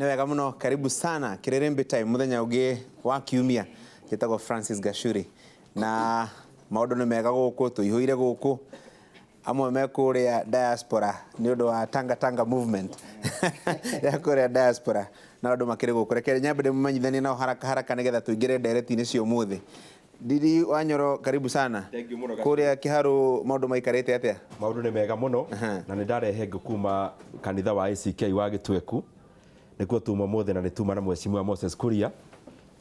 Ni wega muno, karibu sana Kiririmbi time muthenya ungi wa kiumia gitagwo Francis Gachuri na maundu ni mega guku tuihuire guku amwe me kuria diaspora ni undu wa Tanga movement ya kuria diaspora na undu makiri guku rekere nyambe de mumanyithanie nao haraka nigetha tuingire direct-ini cio muthi. Didi Wanyoro, karibu sana. Thank you muno. Kuria kiharu maundu maikarite atia? Maundu ni mega muno na ni ndarehe ngukuma kanitha wa ACK wa Gitweku. Nikuo tuma mothe na nituma na mwecimu Moses Kuria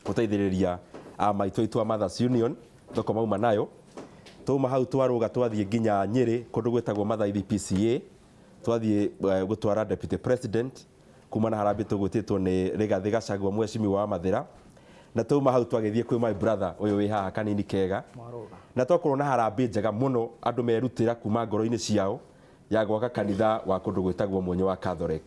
guteithiriria maitũ itwa Mothers Union thoko mauma nayo tuma hau twaruga twathie nginya Nyeri kundu gwetagwo Mathaithi PCA twathie gutwara deputy president kuma na harambe tugutitwo ni Rigathi Gachagua mwecimu wa Mathira na tuma hau twagithie kwi my brother uyu wi haha kanini kega na twakorwo na harambe njega muno andu merutira kuma ngoro-ini ciao ya gwaka kanitha wa kundu gwetagwo Mwenya wa Catholic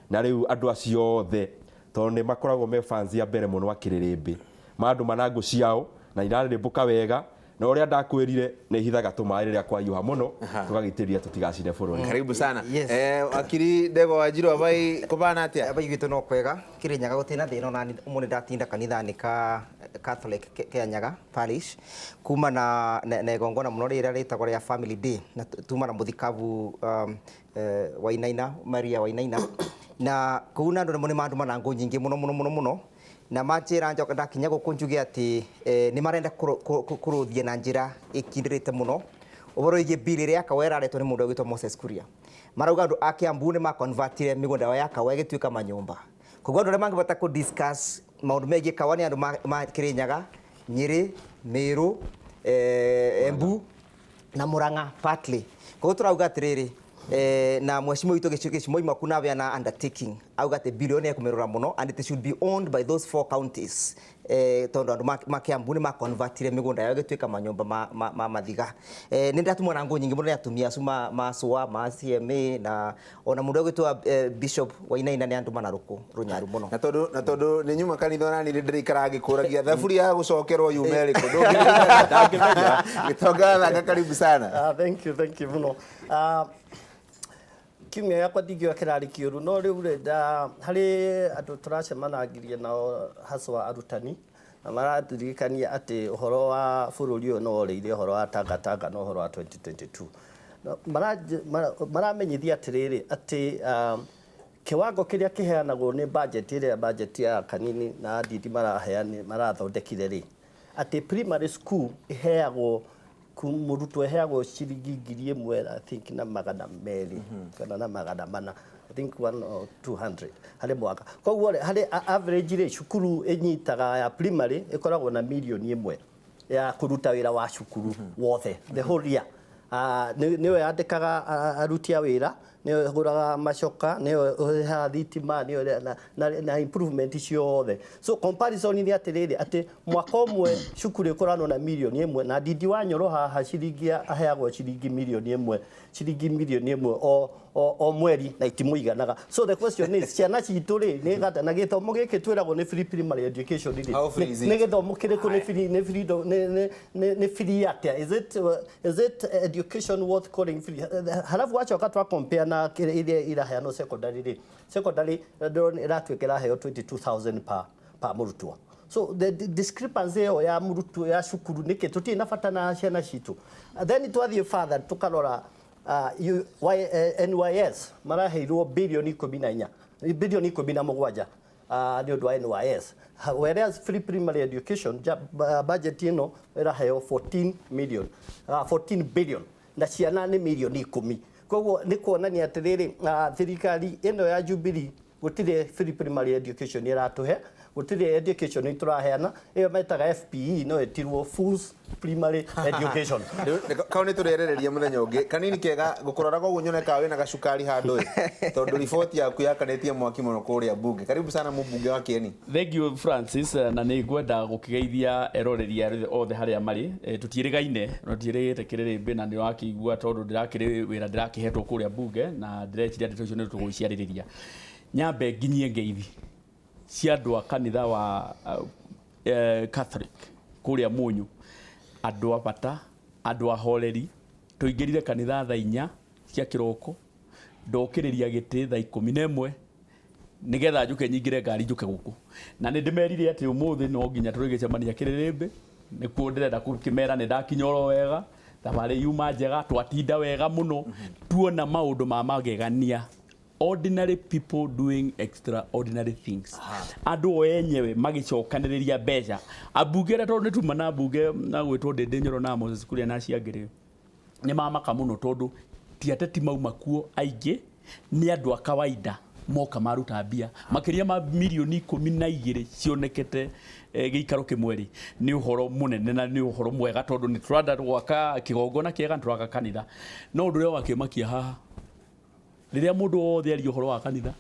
na riu andu acio othe tondu makoragwo me fans ya mbere muno wa Kiririmbi mandu manangu ciao na irarĩmbũka wega na uria ndakwirire ni hithaga tumaĩ rĩrĩa kwaiuha muno tugagitĩria tutigacine bũrũri. Karibu sana. Akiri Ndego Wanjiru abai kubana atia? Abai gitu no kwega Kirinyaga gutina thina na umuni ndatinda kanithani ka Catholic Kenyaga Parish kuma na igongona muno rĩrĩa rĩtagwo rĩa Family Day na tuma na muthikabu Wainaina Maria Wainaina na kuna andu ni mandu manangu nyingi muno na majira njoka ndakinya gukunjuge ati ni marenda kuruthie na njira ikindirite muno uboro ige bili ria kawera aretwo ni mundu witwa Moses Kuria marauga andu ake ambu ni ma convertire migunda wa yaka wege tuika manyumba kogwo andu mangi bata ku discuss maundu megi kawani andu ma Kirinyaga Nyeri Meru Embu na Murang'a partly kogwo turauga atiriri na mweshimo wito gicimo imakuna bya na undertaking auga te billion ekumerura muno and it should be owned by those 4 counties tondu andu makiambuni ma convertire migunda yao gitwika manyumba mathiga ni ndatumwa na ngo nyingi muno ya tumia suma maswa ma CMA na ona mundu gwitwa Bishop Wainaina ni andu manaruku runyaru muno na tondu ni nyuma kanitha na ni ndirikara gikuragia thaburi ya gucokerwo yumeri kundu gitonga karibu sana. Thank you muno. Kimya yakwa ndigio kirari kiuru no riu renda hari andu turacemanangirie nao haswa arutani na maradirikania ati uhoro wa bururi uyu no riire uhoro wa Tanga no uhoro wa 2022 maramenyithia atiriri ati kiwango kiria kiheanagwo ni budget ya kanini na ndindi marathondekire ri ati primary school iheagwo kumurutwo heagwo ciringi 1,000 I think na magana meri kana na magana mana I think 1 or 200 hari mwaka kogwo hari average rate cukuru enyitaga ya primary ikoragwo na milioni 1 ya kuruta wira wa cukuru wothe the whole year niwe yandikaga aruti a wira niwe huraga macoka niwe ha thitima niwe na improvement ciothe so comparison ni atiriri ati mwaka umwe cukuru ikorano na milioni 1 na Ndindi Wanyoro haha ciringi aheagwo ciringi milioni 1 o mweri na itimuiganaga so the question is ciana citu ri ni gata na githomo giki twiragwo ni free primary education ni githomo kiriku ni free atia is it education worth calling free halafu wachoka twa compare na ile iraheano secondary iratwikira heo 22,000 per murutwo so the discrepancy ya murutwo ya cukuru niki tutina bata na ciana citu then twathie further tukarora NYS maraheirwo bilioni 14 bilioni 17 ni undu wa NYS whereas free primary education budget ino iraheo 14 billion na ciana ni milioni 10 kogwo ni kuonania atiriri thirikari ino ya Jubilee gutire free primary education iratuhe gutire education ituraheana iyo metaga FPE no etirwo full primary education kauni turerereria muthenya ungi kanini kega gukurora koguo nyoneka wina gacukari handu tondu report yaku yakanetie mwaki muno kuria bunge karibu sana mubunge wa Kieni. Thank you Francis na ni ngwenda gukigeithia eroreria othe haria mari tutirigaine no tirigite Kiririmbi na ni wakigua tondu ndirakiri wira ndirakihetwo kuria bunge na ndirechiria ndeto ni tuguciaririria nyambe nginyie ngeithi cia andu a kanitha wa Catholic kuria Munyu andu a bata andu a horeri tuingirire kanitha thaa 4 cia kiroko ndokiriria giti thaa 11 nigetha njuke nyingire ngari njuke guku na nä ndä merire atä å må thä no nginya tå rä gä cemania kä rä rä mbä nä kuo ndä renda kä mera nä ndakinya oro wega thabarä yuma njega twatinda wega må no tuona maå ndå ma magegania ordinary people doing extraordinary things andå o enyewe magĩcokanä rä ria mbeca ambunge rä tondå nä tuma na mbunge na gwä two ndä ndä nyoro na Moses Kuria na ciangä rä nä mamaka må no tondå ti ateti mauma kuo aingä nä andå a kawaida moka maruta mbia makiria ma milioni 12 cionekete giikaro kimweri ni uhoro munene na ni uhoro mwega tondu ni turanda gwaka kigongona kiega turaka kanitha no ndu ria wakimakia haha riria mundu wothe ari uhoro wa kanitha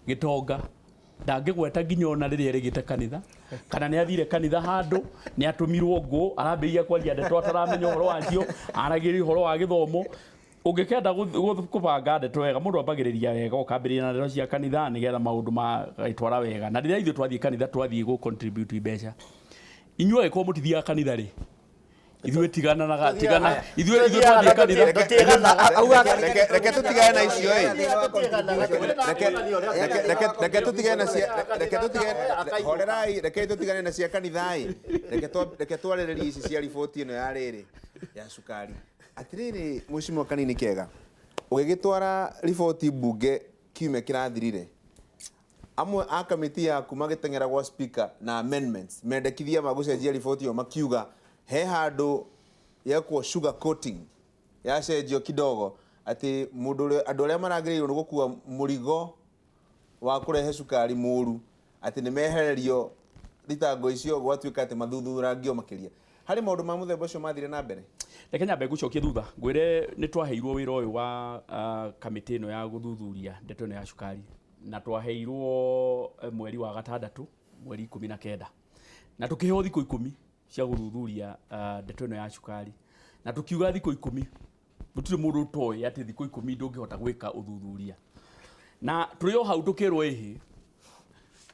gitonga ndangigweta nginya ona riria rigite kanitha kana ni athire kanitha handu ni atumirwo ngo arambiria kwaria ndeto ataramenya uhoro wacio aragiria uhoro wa githomo ungikenda kubanga ndeto wega mundu ambagiriria wega ukambiriria na ndeto cia kanitha nigetha maundu magaitwara wega na riria ithu twathie kanitha twathie go contribute mbeca inyuĩ ko mutithia kanitha ri ithuĩ tigana ithuĩ twathie kanitha reke tutigane na icio reke tutigane na cia horerai reke tutigane na cia kanitha reke twarĩrĩrie ici cia riboti ĩno ya rĩrĩ ya cukari atiriri mheshimiwa kanini kega ugigitwara riboti bunge kiume kirathirire amwe a kamiti yaku magitengera gwa speaker na amendments mendekithia magucenjia riboti yo makiuga he handu yakwo sugar coating yacenjio kidogo ati mundu andu aria maragiriirwo ni gukua murigo wa kurehe cukari muru ati ni mehererio thitango icio gwatuika ati mathuthurangio makiria hari maundu ma muthemba ucio mathire na mbere reke nyambe gucokia thutha ngwire ni twaheirwo wira uyu wa kamiti ino ya guthuthuria ndeto ino ya cukari na twaheirwo mweri wa gatandatu mweri 19 na tukiheo thikũ 10 cia guthuthuria ndeto ino ya cukari na tukiuga thikũ 10 gutire mundu toy ati thikũ 10 ndungihota gwika uthuthuria na turiyo hau tukirwo ihi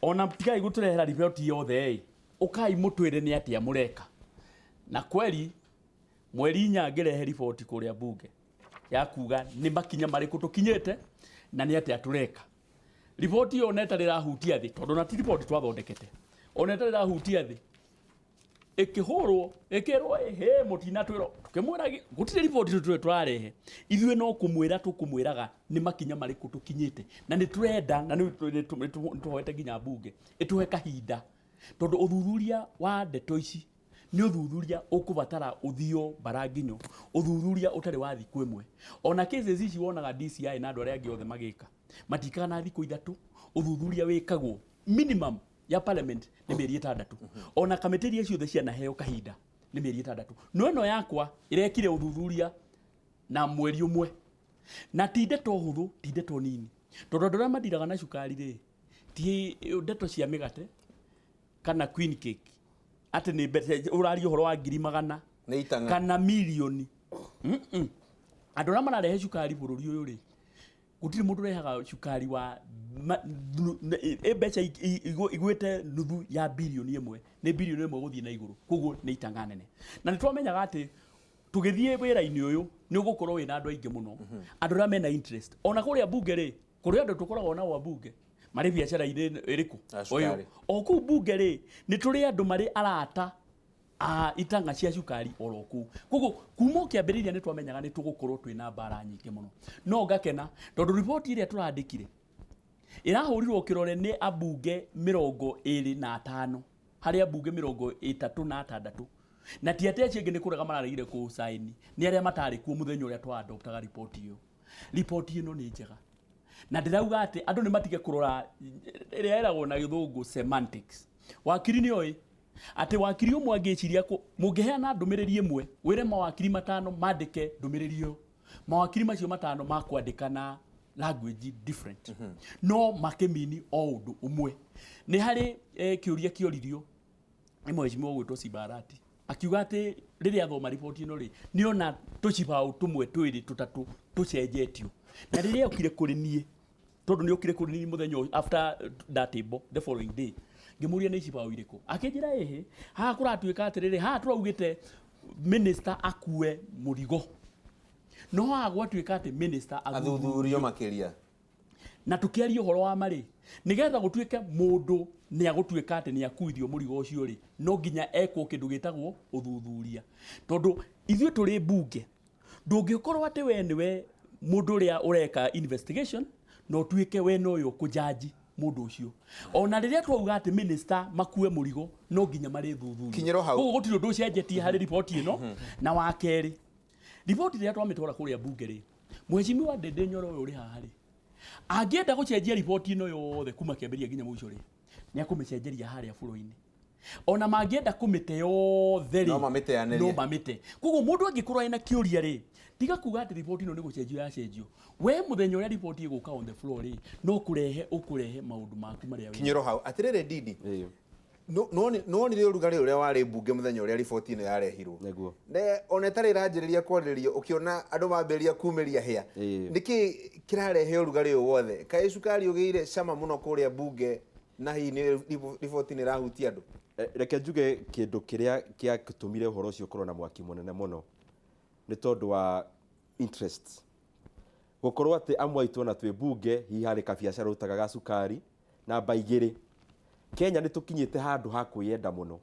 ona tigai guturehera riboti yothe ukai mutwire ni atia mureka na kweli mweri nyangerehe riboti kuria bunge ya kuga ni makinya mariku tukinyete na ni atia tureka riboti yo neta rirahutia thi tondu na ti riboti twathondekete oneta rirahutia thi ikihurwo ikirwo he mutina twiro tukimwira gutire riboti turarehe ithuĩ no kumwira tukumwiraga ni makinya mariku tukinyete na ni turenda na ni tuhoete nginya bunge ituhe kahinda tondu uthuthuria wa ndeto ici ni uthuthuria ukubatara uthio baranginyo uthuthuria utari wa thiku imwe ona cases ici wonaga DCI na andu aria angi othe magika matikana na thiku 3 uthuthuria wikagwo minimum ya parliament ni mieri 6 ona kamitiria ciothe ciana heo kahinda ni mieri 6 no eno yakwa irekire uthuthuria na mweri umwe na ti ndeto huthu ti ndeto nini tondu ndora madiraga na cukari ri ti ndeto cia migate kana queen cake ati ni mbete urari uhoro wa 100,000 kana milioni andu ra mararehe cukari bururi uyu ri gutiri mundu rehaga cukari wa mbeca igwete nuthu ya bilioni imwe ni bilioni imwe guthii na iguru koguo ni itanga nene na ni twamenyaga ati tugithie wira-ini uyu ni ugukorwo wina andu aingi muno andu ra mena interest ona kuria bunge ri kuria andu tukoragwo na wa bunge mari biacara iriku oyo oku bunge ri ni turi andu mari arata itanga cia cukari oroku koguo kuma kiambiriria ni twamenyaga ni tugukorwo twina mbara nyingi muno no ngakena tondu ripoti iria turandikire irahurirwo kirore ni abunge 25 hari abunge 36 na ti ate cingi ni kuraga mararigire ku sign ni aria matari ku muthenya uria twa adoptaga ripoti iyo ripoti ino ni njega na ndirauga ati andu ni matige kurora iria eragwo na githungu semantics wakiri ni oi ati wakiri umwe angiciria ku mungiheana ndumiriri imwe wire mawakiri 5 mandike ndumiriri iyo mawakiri macio 5 makwandikana language different no makemini o undu umwe ni hari kiuria kioririo ni mheshimiwa gwitwo Sibarati akiuga ati riria thoma ripoti ino ri ni ona tucibau tumwe twiri tutatu tucenjetio na riria okire kuri nie tondu ni okire kuri nie muthenya after that table the following day ngimuria ni cibau iriku akinjira ehe ha kuratuika atiriri ha turaugite minister akue murigo no agwatuika ati minister athuthurio makiria na tukiaria horo wa mari nigetha gutuike mundu ni agutuika ati ni akuithio murigo ucio ri no nginya ekwo kindu gitagwo uthuthuria tondu ithuĩ tũrĩ bunge ndũngĩkorwo atĩ we nĩwe mũndũ ũrĩa ũreka investigation no tuĩke we noyo kũjaji mũndũ ũcio ona rĩrĩa twauga atĩ minister makue mũrigo no nginya marĩ thuthuria koguo gũtirĩ ũndũ ũcenjetie harĩ riboti ĩno na wa kerĩ riboti rĩrĩa twamĩtwara kũrĩa bunge rĩ mheshimiwa Ndindi Nyoro ũyũ ũrĩ haha rĩ angĩenda gũcenjia riboti ĩno yothe kuma kĩambĩrĩria nginya mũico rĩ nĩ akũmĩcenjeria harĩa bũrũri-inĩ ona mangĩenda kũmĩte yothe rĩ no mamĩte koguo mũndũ angĩkorwo ena kĩũria rĩ tiga kuga atĩ riboti ĩno nĩ gũcenjio yacenjio we mũthenya ũrĩa riboti ĩgũka on the floor rĩ no ũkũrehe maũndũ maku marĩa kinyĩro hau atĩrĩrĩ Ndindi no nĩ ũrugarĩ ũrĩa warĩ bunge mũthenya ũrĩa riboti ĩno yarehirwo ona ĩtarĩ ĩranjĩrĩria kwarĩrĩrio ũkĩona andũ mambĩrĩria kumĩria hĩa nĩkĩ kĩrarehe ũrugarĩ ũyũ wothe kaĩ cukari ũgĩire cama mũno kũrĩa bunge na hihi nĩ riboti nĩ ĩrahutia andũ reke njuge kĩndũ kĩrĩa kĩatũmire ũhoro ũcio ũkorwo na mwaki mũnene mũno nĩ tondũ wa interest gũkorwo atĩ amwe aitũ ona twĩ bunge hihi harĩ kabiacara ũtaga ga cukari namba igĩrĩ Kenya nĩ tũkinyĩte handũ ha kwĩyenda mũno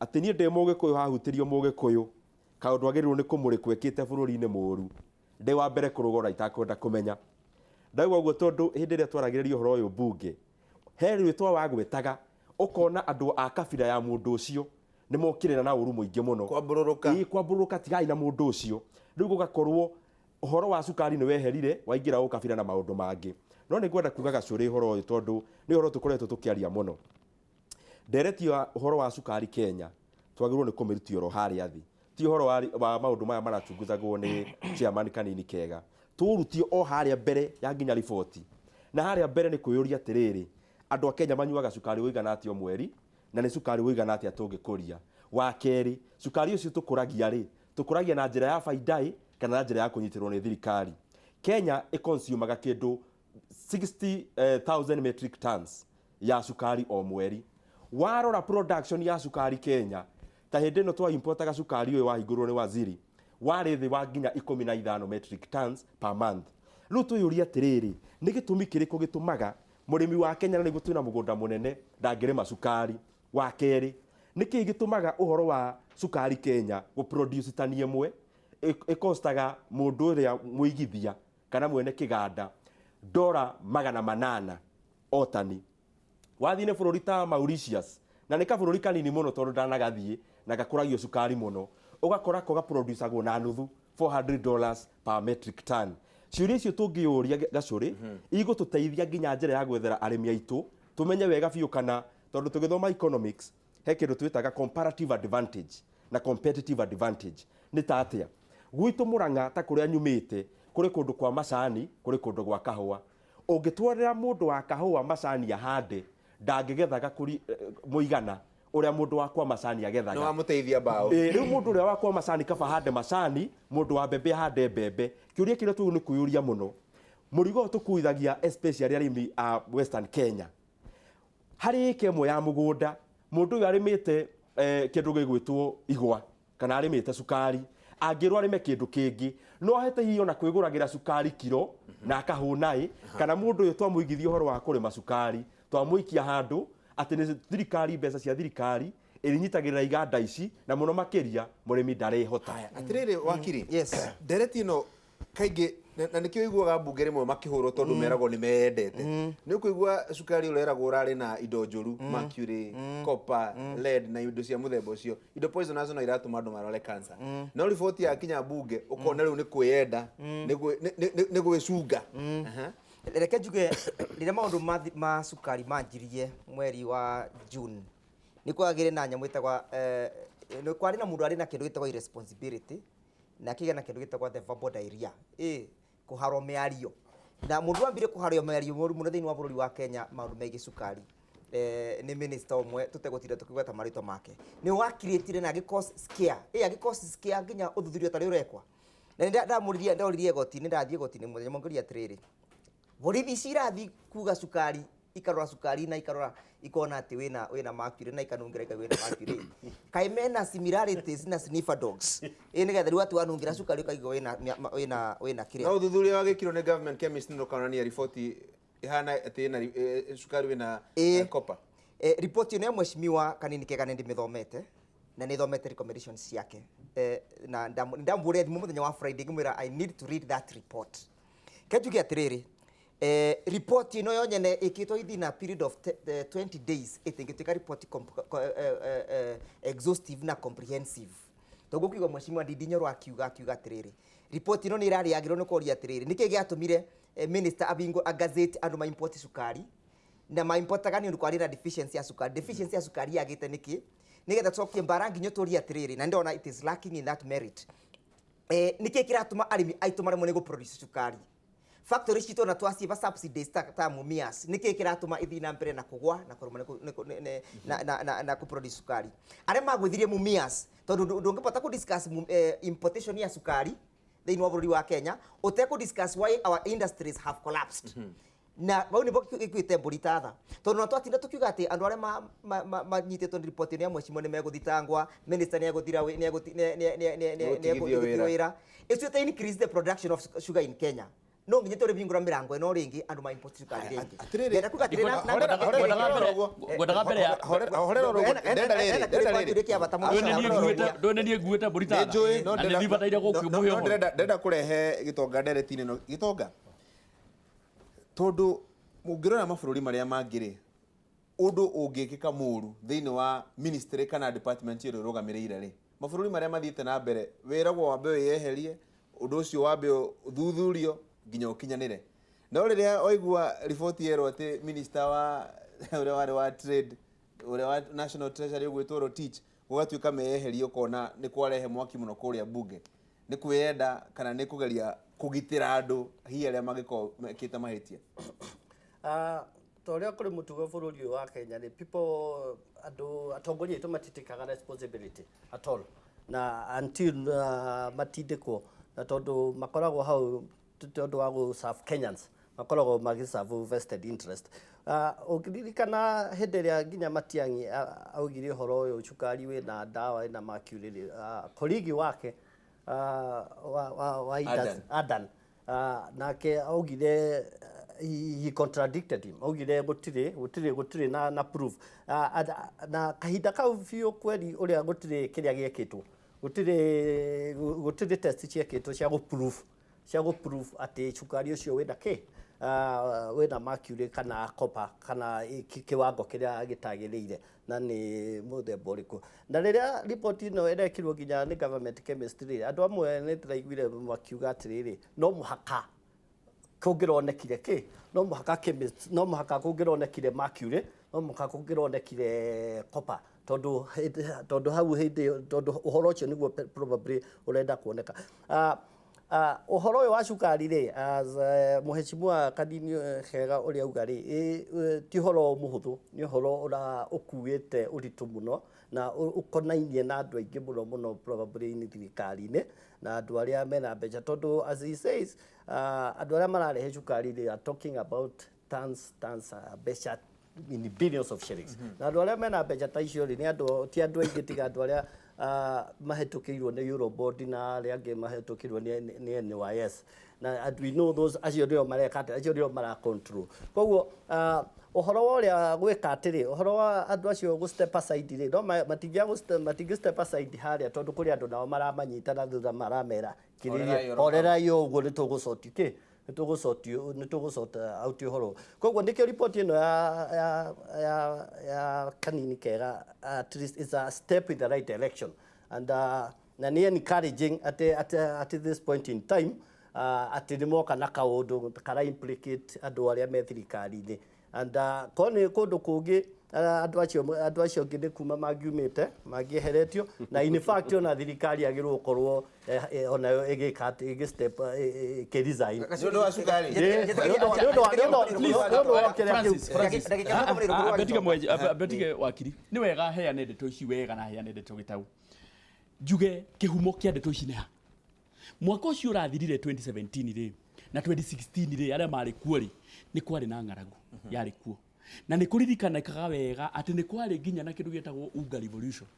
atĩ niĩ ndĩ mũgĩkũyũ hahutĩrio mũgĩkũyũ kaũndũ agĩrĩirwo nĩ kũmũrĩkwo ĩkĩte bũrũri-inĩ mũũru ndĩ wa mbere kũrũgora itakwenda kũmenya ndauga ũguo tondũ hĩndĩ ĩrĩa twaragĩrĩria ũhoro ũyũ bunge he rĩtwa wa gwĩtaga ũkona andũ a kabira ya mũndũ ũcio nĩ mokĩrĩra na ũru mũingĩ mũno kwambũrũka tigai na mũndũ ũcio rĩu gũgakorwo ũhoro wa cukari nĩ weherire waingĩra ũkabira na maũndũ mangĩ no nĩ ngwenda kuga gacũrĩ ũhoro ũyũ tondũ nĩ ũhoro tũkoretwo tũkĩaria mũno ndereti wa ũhoro wa cukari Kenya twagĩrĩirwo nĩ kũmĩrutia oro harĩa thĩ ti ũhoro wa maũndũ maya marachunguzagwo nĩ chairman kanini kega tũrutie o harĩa mbere ya nginya riboti na harĩa mbere nĩ kwĩyũria atĩrĩrĩ andũ a Kenya manyuaga cukari ũigana atĩa mweri na nĩ cukari ũigana atĩa tũngĩkũria wa kerĩ cukari ũcio tũkũragia na njĩra ya baida kana na njĩra ya kũnyitĩrwo nĩ thirikari Kenya ĩconsumaga kĩndũ 60,000 metric tons ya cukari o mweri warora production ya cukari Kenya ta hĩndĩ ĩno twa importaga cukari ũyũ wahingũrwo nĩ waziri warĩ thĩ wa nginya 15 metric tons per month rĩu twĩyũria atĩrĩrĩ nĩ gĩtũmi kĩrĩkũ gĩtũmaga mũrĩmi wa Kenya nĩguo twĩna mũgũnda mũnene ndangĩrĩma cukari wa kerĩ nĩkĩ gĩtũmaga ũhoro wa cukari Kenya gũproduce tani ĩmwe ĩkostaga mũndũ ũrĩa mũigithia kana mwene kĩganda $800 o tani wathiĩ nĩ bũrũri ta Mauritius na nĩ kabũrũri kanini mũno tondũ ndanagathiĩ na gakũragio cukari mũno ũgakora ko gaproducagwo na nuthu $400 per metric ton ciũria icio tũngĩũria gacũrĩ igũtũteithia nginya njĩra ya gwethera arĩmi aitũ tumenye wega biũ kana tondũ tũgĩthoma economics he kĩndũ twĩtaga comparative advantage na competitive advantage nĩ ta atĩa gwitũ Mũrang'a ta kũrĩa nyumĩte kũrĩ kũndũ kwa macani kũrĩ kũndũ gwa kahũa ũngĩtwarĩra mũndũ wa kahũa macani ahande ndangĩgethaga kũri mũigana ũrĩa mũndũ wakwa macani agethaga no amũteithia mbaũ rĩu mũndũ ũrĩa wakwa macani kaba hande macani mũndũ wa mbembe hande mbembe kĩũria kĩrĩa tũgũ nĩ kwĩyũria mũno mũrigo tũkuithagia especially arĩmi a Western Kenya harĩ ĩka ĩmwe ya mũgũnda mũndũ ũyũ arĩmĩte kĩndũ gĩgwĩtwo igwa kana arĩmĩte cukari angĩrwo arĩme kĩndũ kĩngĩ no ahete hiyo na kwĩgũragĩra cukari kiro na akahũna kana mũndũ ũyũ twamũigithia ũhoro wa kũrĩma cukari twamũikia handũ atĩ nĩ thirikari mbeca cia thirikari ĩrinyitagĩrĩra iganda ici na mũno makĩria mũrĩmi ndarĩhota atĩrĩrĩ wakiri ndereti ĩno kaingĩ na nĩkĩo iguaga mbunge rĩmwe makĩhũrwo tondũ meragwo nĩ meyendete nĩ ũkũigua cukari ũreragwo ũrarĩ na indo njũru mercury copper lead na indo cia mũthemba ũcio indo poisonous no iratũma andũ marware cancer no riboti yakinya mbunge ũkona rĩu nĩ kwĩyenda nĩ gwĩcunga reke njuge rĩrĩa maũndũ ma cukari manjirie mweri wa June nĩ kwagĩrĩ na nyamũ ĩtagwa nĩ kwarĩ na mũndũ arĩ na kĩndũ gĩtagwo irresponsibility na kĩgĩa na kĩndũ gĩtagwo the verbal diarrhea kũharwo mĩario na mũndũ wambire kũharwo mĩario mũno thĩinĩ wa bũrũri wa Kenya maũndũ megiĩ cukari nĩ minister ũmwe tũtegũtinda tũkĩgweta marĩtwa make nĩ wakirĩtire na agĩcause scare nginya ũthuthuria ũtarĩ ũrekwa na ndamũririe goti-inĩ ndathiĩ goti-inĩ mũthenya mũngeria atĩrĩrĩ borithi cirathiĩ kuga cukari ikarora cukari na ikarora ikona atĩ wĩna mercury na ikanungira wĩna mercury kaĩ mena similarities na sniffer dogs nĩgetha rĩu atĩ wanungira cukari ũkaigua wĩna kĩrĩa no ũthuthuria wagĩkirwo nĩ government chemist no kanania riboti ihana atina cukari wina copper ripoti ino ya mheshimiwa Kanini Kega ndi mithomete na ni thomete recommendations ciake na ndambure thimu muthenya wa Friday ngimwira I need to read that report kejuge atiriri report ino yo nyene ikitwo ithina period of 20 days itingituika report exhaustive na comprehensive togukiuga mheshimiwa Ndindinyo akiuga atiriri report ino ni irari yagirwo ni kuria atiriri niki giatumire minister abingo agazeti andu ma import sukari na ma import gani ndu kwari na deficiency ya sukari yagite niki nigetha tsokie mbarangi nyotoria atiriri na ndona it is lacking in that merit niki kiratuma arimi aitu maremwe ni go produce sukari factory cito na twasiba subsidies ta mumias niki kiratuma ithina mbere na kugwa na kuruma na ku produce sukari are magwithirie mumias tondu ndungipota ku discuss importation ya sukari thĩinĩ wa bũrũri wa Kenya uteku discuss why our industries have collapsed na bau ni boki ikwite mburitatha tondu no twatinda tukiuga ati andu aria manyitĩtwo report ya mheshimiwa ni meguthitangwa minister ni eguthira wira icio te increase the production of sugar in Kenya no nginya tore bingura mirango ino ringi andu ma import sukari ringi ndenda kuga ati ngodaga mbere ya ndone ni nguite burita na ni thibataire gukimuhe ndenda kurehe gitonga nderetine no gitonga tondu mungirora mabũrũri maria mangiri undu ungikika muru thiini wa ministry kana department iro rugamirire ri mabũrũri maria mathiite na mbere wiragwo wambe yeherie undu ucio wambe thuthurio nginya ukinyanire no riria oigua report yero ati minister wa ure wa trade ure wa national treasury gwitwo Rotich gugatuika meyeherio kona ni kwarehe mwaki muno kuria bunge ni kwenda kana ni kugeria kugitira andu hi aria magiko mekite mahitia toria kuri mutugo bururi wa Kenya ni people andu atongoria itu matitikaga responsibility at all na until matindikwo na tondu makoragwo hau tondu wa gu serve Kenyans makoragwo magiserve vested interest ukiririkana hindi ria nginya Matiang'i augire horo uyu cukari we na dawa na mercury koligi wake wa Adan nake augire he contradicted him augire gutire na proof na kahinda kau biu kweri uria gutire kiria giekitwo gutire test ciekitwo cia go proof ati cukari ucio wina ki wina mercury kana copper kana kiwango kiria gitagirire na ni muthemba uriku na riria report ino irekirwo nginya ni government chemistry andu amwe ni tiraiguire makiuga atiriri no muhaka kungironekire ki no muhaka chemist no muhaka kungironekire mercury no muhaka kungironekire copper tondu hau hindi tondu uhoro ucio niguo probably urenda kuoneka uhoro uyu wa cukari ri as mheshimiwa Kanini Kega uria auga ri ti horo muhuthu ni horo ura ukuite uritu muno na ukonainie na andu aingi muno probably ni thirikari-ini na andu aria mena mbeca tondu as he says andu aria mararehe cukari ri are talking about tons mbeca in billions of shillings na andu aria mena mbeca ta icio ri ni andu ti andu aingi tiga andu aria mahetukirwo ni Eurobond na aria angi mahetukirwo ni NYS na and we know those acio rio mareka acio rio mara control koguo uhoro wa uria gwika atiri uhoro wa andu acio go step aside ri no matingi step aside haria tondu kuri andu nao maramanyita na thutha maramera kiririe orera yo uguo ni tugucoti ki nitugusota out uhoro koguo ndikio report ino ya Kanini Kega at least is a step in the right direction and na ni encouraging at this point in time at the moka na kaundu kara implicate andu aria me thirikari-ini and kone kundu kungi andu acio nginde kuma magiumite magieheretio na in fact ona thirikari agirwo gukorwo ona igi step ke design ndio wa sukari betige wakiri ni wega heane ndeto ici wega na heane ndeto gitau njuge kihumo kia ndeto ici neha mwaka ucio urathirire 2017 ri na 2016 ri aria mari kuo ri ni kwari na ng'aragu yari kuo na ni kuririkana kaga wega ati ni kwari nginya na kindu gietagwo unga revolution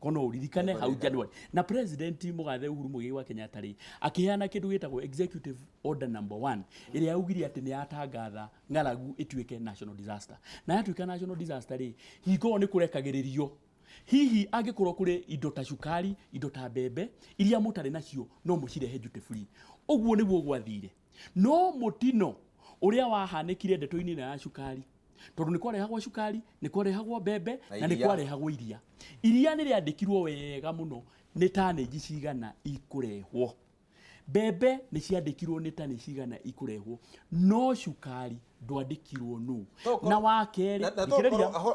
kono uririkane hau January na president Mugathe Uhuru Muigai wa Kenyatta ri akiheana kindu gitagwo executive order number 1 iri yaugiri ati ni yatangatha ng'aragu ituike national disaster na yatuika national disaster ri hingo ni kurekagiririo hihi angikorwo kuri indo ta cukari indo ta mbembe iria mutari nacio no mucirehe duty free uguo niguo gwathire no mutino uria wahanekire ndeto-ini na ya cukari tondu ni kwarehagwo cukari ni kwarehagwo mbembe na ni kwarehagwo iria ni riandikirwo wega muno ni tani cigana ikurehwo mbembe ni ciandikirwo ni tani cigana ikurehwo no cukari ndwandikirwo nu na wakeri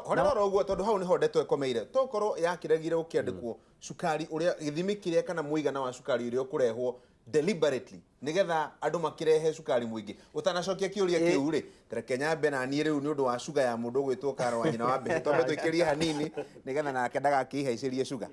horera uguo tondu hau ni hondetwo ekomeire tokorwo yakiregire ukiandikwo cukari uria githimi kiria kana muigana wa cukari uria ukurehwo deliberately nigetha andu makirehe cukari mwingi utanacokia kiuria kiu ri Kenya bena ni riu ni undu wa sugar ya mundu gwitwo Karo wa nyina wa mbe tombe tuikirie hanini nigetha nake ndagakihaicirie sugar